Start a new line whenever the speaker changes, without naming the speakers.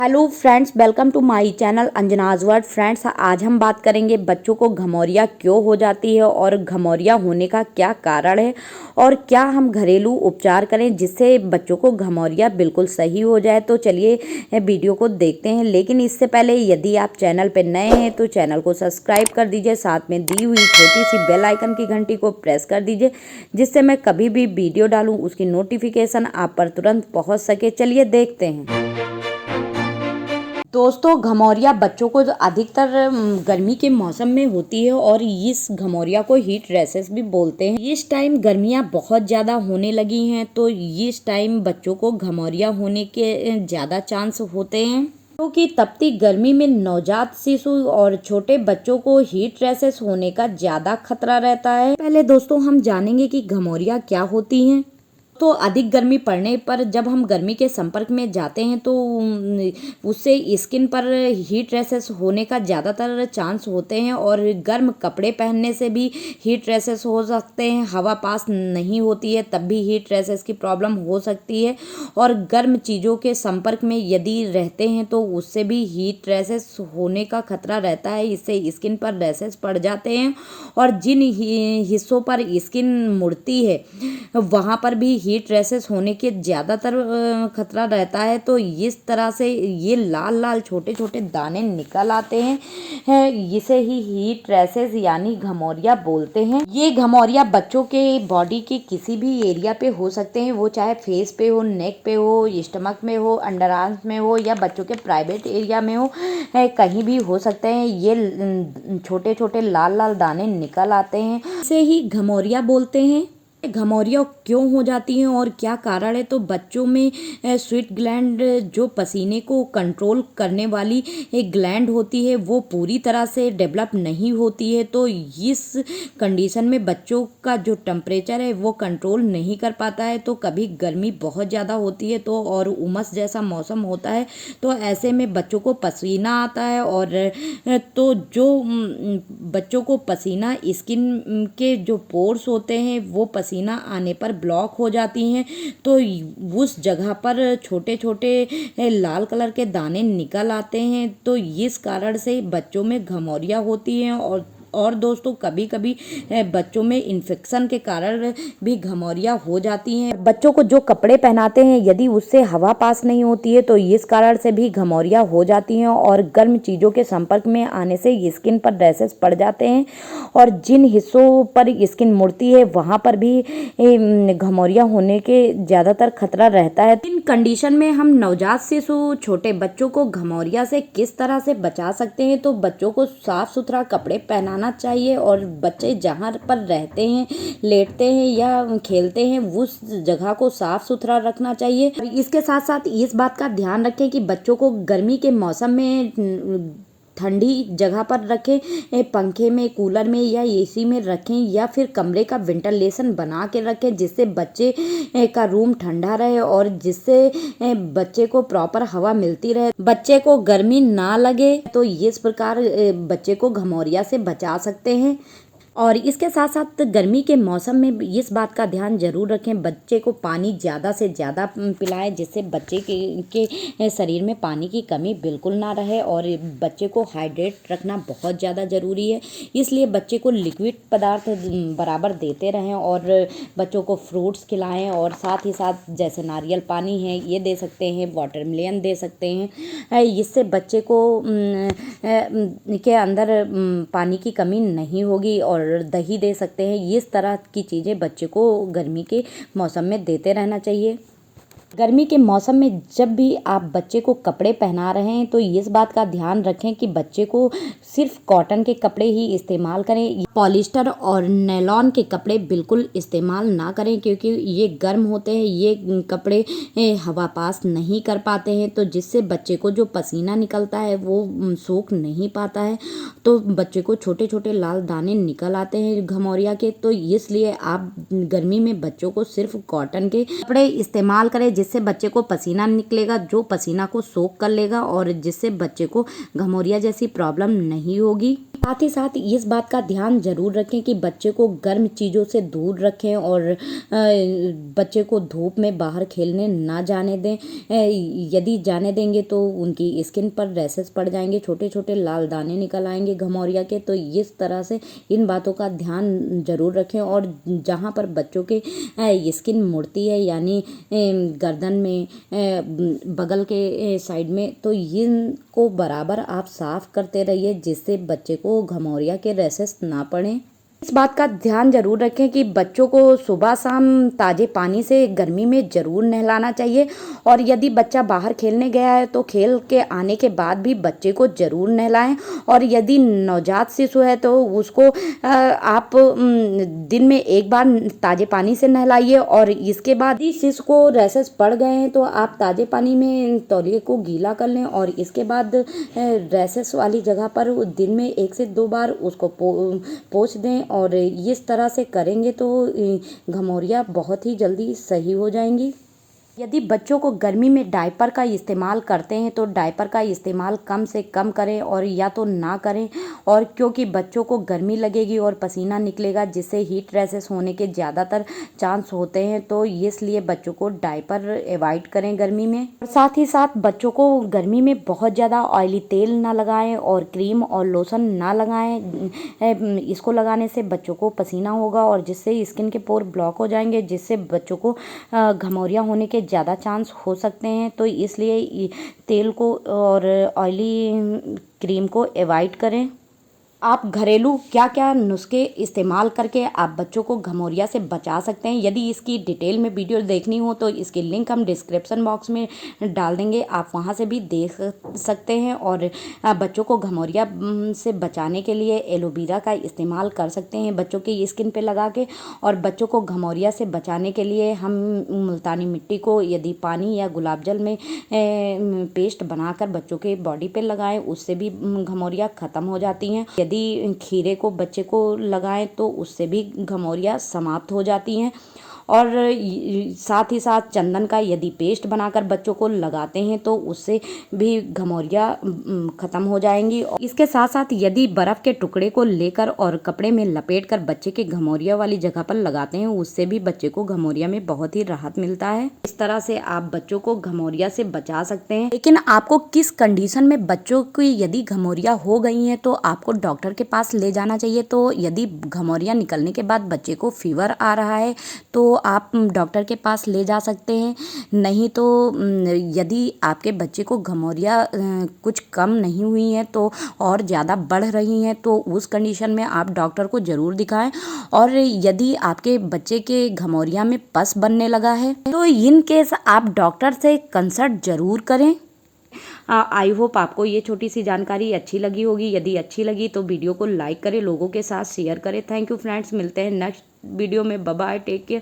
Hello friends, welcome to my channel Anjana's world. Friends, आज हम बात करेंगे बच्चों को घमौरिया क्यों हो जाती है और घमौरिया होने का क्या कारण है और क्या हम घरेलू उपचार करें जिससे बच्चों को घमौरिया बिल्कुल सही हो जाए। तो चलिए वीडियो को देखते हैं, लेकिन इससे पहले यदि आप चैनल पर नए हैं तो चैनल को सब्सक्राइब कर दीजिए, साथ में दी हुई छोटी सी बेल आइकन की घंटी को प्रेस कर दीजिए जिससे मैं कभी भी वीडियो डालूँ उसकी नोटिफिकेशन आप पर तुरंत पहुँच सके। चलिए देखते हैं। दोस्तों, घमौरिया बच्चों को अधिकतर गर्मी के मौसम में होती है और इस घमौरिया को हीट रैशेस भी बोलते हैं। इस टाइम गर्मियां बहुत ज़्यादा होने लगी हैं तो इस टाइम बच्चों को घमौरिया होने के ज़्यादा चांस होते हैं, क्योंकि तपती गर्मी में नवजात शिशु और छोटे बच्चों को हीट रैशेस होने का ज़्यादा खतरा रहता है। पहले दोस्तों हम जानेंगे कि घमौरिया क्या होती हैं। तो अधिक गर्मी पड़ने पर जब हम गर्मी के संपर्क में जाते हैं तो उससे स्किन पर हीट रैशेस होने का ज़्यादातर चांस होते हैं और गर्म कपड़े पहनने से भी हीट रैशेस हो सकते हैं। हवा पास नहीं होती है तब भी हीट रैशेस की प्रॉब्लम हो सकती है और गर्म चीज़ों के संपर्क में यदि रहते हैं तो उससे भी हीट रैशेस होने का खतरा रहता है। इससे स्किन पर रैशेस पड़ जाते हैं और जिन हिस्सों पर स्किन मुड़ती है वहाँ पर भी हीट रैशेस होने के ज़्यादातर खतरा रहता है। तो इस तरह से ये लाल लाल छोटे छोटे दाने निकल आते हैं, इसे ही हीट रैशेस यानी घमौरिया बोलते हैं। ये घमौरिया बच्चों के बॉडी के किसी भी एरिया पे हो सकते हैं, वो चाहे फेस पे हो, नेक पे हो, स्टमक में हो, अंडर आर्म्स में हो या बच्चों के प्राइवेट एरिया में हो, कहीं भी हो सकते हैं। ये छोटे छोटे लाल लाल दाने निकल आते हैं, इसे ही घमौरिया बोलते हैं। घमौरिया क्यों हो जाती हैं और क्या कारण है? तो बच्चों में स्वीट ग्लैंड जो पसीने को कंट्रोल करने वाली एक ग्लैंड होती है वो पूरी तरह से डेवलप नहीं होती है। तो इस कंडीशन में बच्चों का जो टेम्परेचर है वो कंट्रोल नहीं कर पाता है। तो कभी गर्मी बहुत ज़्यादा होती है तो और उमस जैसा मौसम होता है तो ऐसे में बच्चों को पसीना आता है और तो जो बच्चों को पसीना स्किन के जो पोर्स होते हैं वो पसीना आने पर ब्लॉक हो जाती हैं। तो उस जगह पर छोटे छोटे लाल कलर के दाने निकल आते हैं। तो इस कारण से बच्चों में घमौरिया होती है और दोस्तों कभी कभी बच्चों में इन्फेक्शन के कारण भी घमौरिया हो जाती हैं। बच्चों को जो कपड़े पहनाते हैं यदि उससे हवा पास नहीं होती है तो इस कारण से भी घमौरिया हो जाती हैं और गर्म चीज़ों के संपर्क में आने से स्किन पर रैशेस पड़ जाते हैं और जिन हिस्सों पर स्किन मुड़ती है वहाँ पर भी घमौरिया होने के ज़्यादातर खतरा रहता है। इन कंडीशन में हम नवजात शिशु छोटे बच्चों को घमौरिया से किस तरह से बचा सकते हैं? तो बच्चों को साफ सुथरा कपड़े पहनाना चाहिए और बच्चे जहाँ पर रहते हैं, लेटते हैं या खेलते हैं उस जगह को साफ सुथरा रखना चाहिए। इसके साथ साथ इस बात का ध्यान रखें कि बच्चों को गर्मी के मौसम में ठंडी जगह पर रखें, पंखे में, कूलर में या एसी में रखें या फिर कमरे का वेंटिलेशन बना के रखें जिससे बच्चे का रूम ठंडा रहे और जिससे बच्चे को प्रॉपर हवा मिलती रहे, बच्चे को गर्मी ना लगे। तो इस प्रकार बच्चे को घमौरिया से बचा सकते हैं। और इसके साथ साथ गर्मी के मौसम में इस बात का ध्यान जरूर रखें, बच्चे को पानी ज़्यादा से ज़्यादा पिलाएं जिससे बच्चे के शरीर में पानी की कमी बिल्कुल ना रहे और बच्चे को हाइड्रेट रखना बहुत ज़्यादा ज़रूरी है। इसलिए बच्चे को लिक्विड पदार्थ बराबर देते रहें और बच्चों को फ्रूट्स खिलाएं और साथ ही साथ जैसे नारियल पानी है ये दे सकते हैं, वाटरमेलन दे सकते हैं। इससे बच्चे को के अंदर पानी की कमी नहीं होगी और दही दे सकते हैं। इस तरह की चीज़ें बच्चे को गर्मी के मौसम में देते रहना चाहिए। गर्मी के मौसम में जब भी आप बच्चे को कपड़े पहना रहे हैं तो इस बात का ध्यान रखें कि बच्चे को सिर्फ कॉटन के कपड़े ही इस्तेमाल करें, पॉलिस्टर और नैलॉन के कपड़े बिल्कुल इस्तेमाल ना करें क्योंकि ये गर्म होते हैं, ये कपड़े हवा पास नहीं कर पाते हैं तो जिससे बच्चे को जो पसीना निकलता है वो सोख नहीं पाता है तो बच्चे को छोटे छोटे लाल दाने निकल आते हैं घमौरिया के। तो इसलिए आप गर्मी में बच्चों को सिर्फ कॉटन के कपड़े इस्तेमाल करें जिससे बच्चे को पसीना निकलेगा, जो पसीना को सोख कर लेगा और जिससे बच्चे को घमौरिया जैसी प्रॉब्लम नहीं होगी। साथ ही साथ इस बात का ध्यान ज़रूर रखें कि बच्चे को गर्म चीज़ों से दूर रखें और बच्चे को धूप में बाहर खेलने ना जाने दें। यदि जाने देंगे तो उनकी स्किन पर रैशेस पड़ जाएंगे, छोटे छोटे लाल दाने निकल आएंगे घमौरिया के। तो इस तरह से इन बातों का ध्यान ज़रूर रखें। और जहाँ पर बच्चों के स्किन मुड़ती है, यानी गर्दन में, बगल के साइड में, तो इनको बराबर आप साफ़ करते रहिए जिससे बच्चे को घमौरिया के रैशेस ना पड़ें। इस बात का ध्यान जरूर रखें कि बच्चों को सुबह शाम ताज़े पानी से गर्मी में ज़रूर नहलाना चाहिए। और यदि बच्चा बाहर खेलने गया है तो खेल के आने के बाद भी बच्चे को ज़रूर नहलाएं। और यदि नवजात शिशु है तो उसको आप दिन में एक बार ताज़े पानी से नहलाइए। और इसके बाद यदि शिशु को रैशेस पड़ गए हैं तो आप ताज़े पानी में तौलिए को गीला कर लें और इसके बाद रैशेस वाली जगह पर दिन में 1 से 2 बार उसको पोंछ दें। और इस तरह से करेंगे तो घमौरिया बहुत ही जल्दी सही हो जाएंगी। यदि बच्चों को गर्मी में डायपर का इस्तेमाल करते हैं तो डायपर का इस्तेमाल कम से कम करें और या तो ना करें। और क्योंकि बच्चों को गर्मी लगेगी और पसीना निकलेगा जिससे हीट रैशेस होने के ज़्यादातर चांस होते हैं, तो इसलिए बच्चों को डायपर अवॉइड करें गर्मी में। और साथ ही साथ बच्चों को गर्मी में बहुत ज़्यादा ऑयली तेल ना लगाएं और क्रीम और लोशन ना लगाएं। इसको लगाने से बच्चों को पसीना होगा और जिससे स्किन के पोर ब्लॉक हो जाएंगे, जिससे बच्चों को घमौरिया होने के ज़्यादा चांस हो सकते हैं। तो इसलिए तेल को और ऑयली क्रीम को अवॉइड करें। आप घरेलू क्या क्या नुस्खे इस्तेमाल करके आप बच्चों को घमौरिया से बचा सकते हैं। यदि इसकी डिटेल में वीडियो देखनी हो तो इसकी लिंक हम डिस्क्रिप्शन बॉक्स में डाल देंगे, आप वहां से भी देख सकते हैं। और बच्चों को घमौरिया से बचाने के लिए एलोवेरा का इस्तेमाल कर सकते हैं बच्चों की स्किन पे लगा के। और बच्चों को घमौरिया से बचाने के लिए हम मुल्तानी मिट्टी को यदि पानी या गुलाब जल में पेस्ट बनाकर बच्चों के बॉडी पे लगाएं, उससे भी घमौरिया ख़त्म हो जाती हैं। यदि खीरे को बच्चे को लगाएं तो उससे भी घमौरिया समाप्त हो जाती हैं। और साथ ही साथ चंदन का यदि पेस्ट बनाकर बच्चों को लगाते हैं तो उससे भी घमौरिया ख़त्म हो जाएंगी। और इसके साथ साथ यदि बर्फ़ के टुकड़े को लेकर और कपड़े में लपेटकर बच्चे के घमौरिया वाली जगह पर लगाते हैं, उससे भी बच्चे को घमौरिया में बहुत ही राहत मिलता है। इस तरह से आप बच्चों को घमौरिया से बचा सकते हैं। लेकिन आपको किस कंडीशन में बच्चों की यदि घमौरिया हो गई है तो आपको डॉक्टर के पास ले जाना चाहिए। तो यदि घमौरिया निकलने के बाद बच्चे को फीवर आ रहा है तो आप डॉक्टर के पास ले जा सकते हैं। नहीं तो यदि आपके बच्चे को घमौरिया कुछ कम नहीं हुई है तो और ज़्यादा बढ़ रही हैं तो उस कंडीशन में आप डॉक्टर को ज़रूर दिखाएं। और यदि आपके बच्चे के घमौरिया में पस बनने लगा है तो इन केस आप डॉक्टर से कंसल्ट ज़रूर करें। आई होप आपको ये छोटी सी जानकारी अच्छी लगी होगी। यदि अच्छी लगी तो वीडियो को लाइक करें, लोगों के साथ शेयर करें। थैंक यू फ्रेंड्स, मिलते हैं नेक्स्ट वीडियो में। Bye bye, take care.